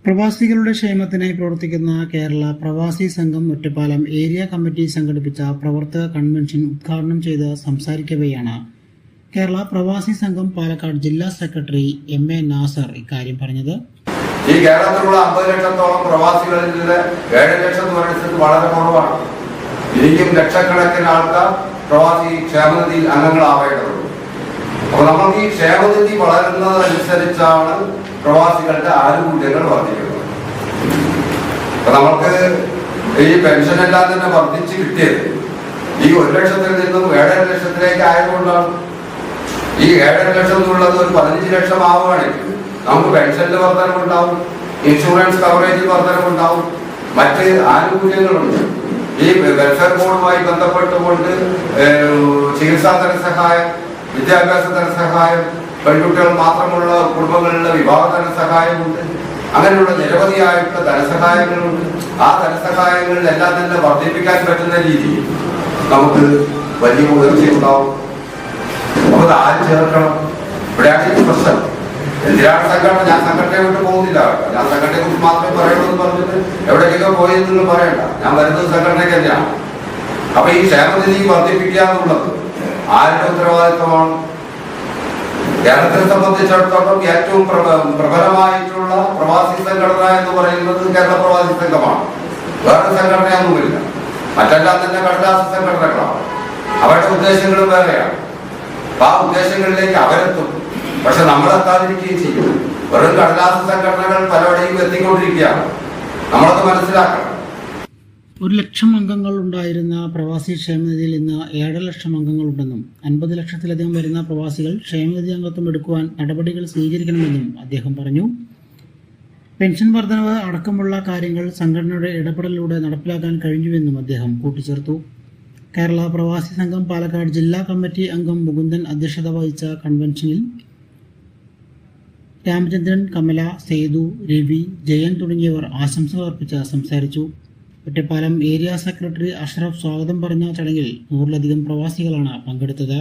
പ്രവാസികളുടെ ക്ഷേമത്തിനായി പ്രവർത്തിക്കുന്ന കേരള പ്രവാസി സംഘം ഒറ്റപ്പാലം ഏരിയ കമ്മിറ്റി സംഘടിപ്പിച്ച പ്രവർത്തക കൺവെൻഷൻ ഉദ്ഘാടനം ചെയ്ത് സംസാരിക്കവെയാണ് കേരള പ്രവാസി സംഘം പാലക്കാട് ജില്ലാ സെക്രട്ടറി എം.എ. നാസർ ഇക്കാര്യം പറഞ്ഞത്. ഈ കേരളത്തിലുള്ള 50 ലക്ഷത്തോളം പ്രവാസികളിൽ 7 ലക്ഷം എന്ന് പറയുന്നത് വളരെ കുറവാണ്. ഇനിയും ലക്ഷക്കണക്കിന് ആൾക്കാർ പ്രവാസി ക്ഷേമനിധിയിൽ അംഗങ്ങളാവേണ്ടതുണ്ട്. അപ്പോൾ നമുക്ക് ഈ ക്ഷേമനിധി വളരുന്നതനുസരിച്ചാണ് പ്രവാസികളുടെ ആനുകൂല്യങ്ങൾ വർദ്ധിക്കുന്നത്. അപ്പൊ നമുക്ക് ഈ പെൻഷൻ എല്ലാം തന്നെ വർദ്ധിച്ച് കിട്ടിയത് ഈ 1 ലക്ഷത്തിൽ നിന്നും 7.5 ലക്ഷത്തിലേക്ക് ആയതുകൊണ്ടാണ്. ഈ 7.5 ലക്ഷം എന്നുള്ളത് ഒരു 15 ലക്ഷം ആവുകയാണെങ്കിൽ നമുക്ക് പെൻഷനിൽ വർധനമുണ്ടാവും, ഇൻഷുറൻസ് കവറേജിൽ വർധനമുണ്ടാവും, മറ്റ് ആനുകൂല്യങ്ങളുണ്ട്. ഈ വെൽഫെയർ ബോർഡുമായി ബന്ധപ്പെട്ടുകൊണ്ട് ചികിത്സാ ധനസഹായം, വിദ്യാഭ്യാസ ധനസഹായം, പെൺകുട്ടികൾ മാത്രമുള്ള കുടുംബങ്ങളിലെ വിവാഹ ധനസഹായമുണ്ട്. അങ്ങനെയുള്ള നിരവധിയായിട്ടുള്ള ധനസഹായങ്ങളുണ്ട്. ആ ധനസഹായങ്ങളിലെല്ലാം തന്നെ വർദ്ധിപ്പിക്കാൻ പറ്റുന്ന രീതിയിൽ നമുക്ക് വലിയ ഉയർച്ചയുണ്ടാവും. അപ്പോൾ ആര് ചേർക്കണം? ഇവിടെയാണ് ഈ പ്രശ്നം. എന്തിനാണ് സംഘടന? ഞാൻ സംഘടനയെ വിട്ട് പോകുന്നില്ല. ഞാൻ സംഘടനയെ കുറിച്ച് മാത്രമേ പറയുള്ളൂ എന്ന് പറഞ്ഞിട്ട് എവിടേക്കൊക്കെ പോയെന്ന് പറയണ്ട. ഞാൻ വരുന്നത് സംഘടനയ്ക്ക് തന്നെയാണ്. അപ്പൊ ഈ ക്ഷേമനിധി വർദ്ധിപ്പിക്കുക എന്നുള്ളത് ആരുടെ ഉത്തരവാദിത്വമാണ്? കേരളത്തെ സംബന്ധിച്ചിടത്തോളം ഏറ്റവും പ്രബലമായിട്ടുള്ള പ്രവാസി സംഘടന എന്ന് പറയുന്നത് കേരള പ്രവാസി സംഘമാണ്. വേറെ സംഘടനയൊന്നുമില്ല. മറ്റെല്ലാം തന്നെ കടലാസ സംഘടനകളാണ്. അവരുടെ ഉദ്ദേശങ്ങളും വേറെയാണ്. അപ്പൊ ആ ഉദ്ദേശങ്ങളിലേക്ക് അവരെത്തും. പക്ഷെ നമ്മളെത്താതിരിക്കുകയും ചെയ്യും. വെറും കടലാസ സംഘടനകൾ പലവിടെയും എത്തിക്കൊണ്ടിരിക്കുകയാണ്. നമ്മളത് മനസ്സിലാക്കണം. 1 ലക്ഷം അംഗങ്ങൾ ഉണ്ടായിരുന്ന പ്രവാസി ക്ഷേമനിധിയിൽ ഇന്ന് 7 ലക്ഷം അംഗങ്ങളുണ്ടെന്നും 50 ലക്ഷത്തിലധികം വരുന്ന പ്രവാസികൾ ക്ഷേമനിധി അംഗത്വം എടുക്കുവാൻ നടപടികൾ സ്വീകരിക്കണമെന്നും അദ്ദേഹം പറഞ്ഞു. പെൻഷൻ വർധനവ് അടക്കമുള്ള കാര്യങ്ങൾ സംഘടനയുടെ ഇടപെടലിലൂടെ നടപ്പിലാക്കാൻ കഴിഞ്ഞുവെന്നും അദ്ദേഹം കൂട്ടിച്ചേർത്തു. കേരള പ്രവാസി സംഘം പാലക്കാട് ജില്ലാ കമ്മിറ്റി അംഗം മുകുന്ദൻ അധ്യക്ഷത വഹിച്ച കൺവെൻഷനിൽ രാമചന്ദ്രൻ, കമല, സേതു, രവി, ജയൻ തുടങ്ങിയവർ ആശംസകൾ അർപ്പിച്ച് സംസാരിച്ചു. ഒറ്റപ്പാലം ഏരിയ സെക്രട്ടറി അഷ്റഫ് സ്വാഗതം പറഞ്ഞ ചടങ്ങിൽ 100-ലധികം പ്രവാസികളാണ് പങ്കെടുത്തത്.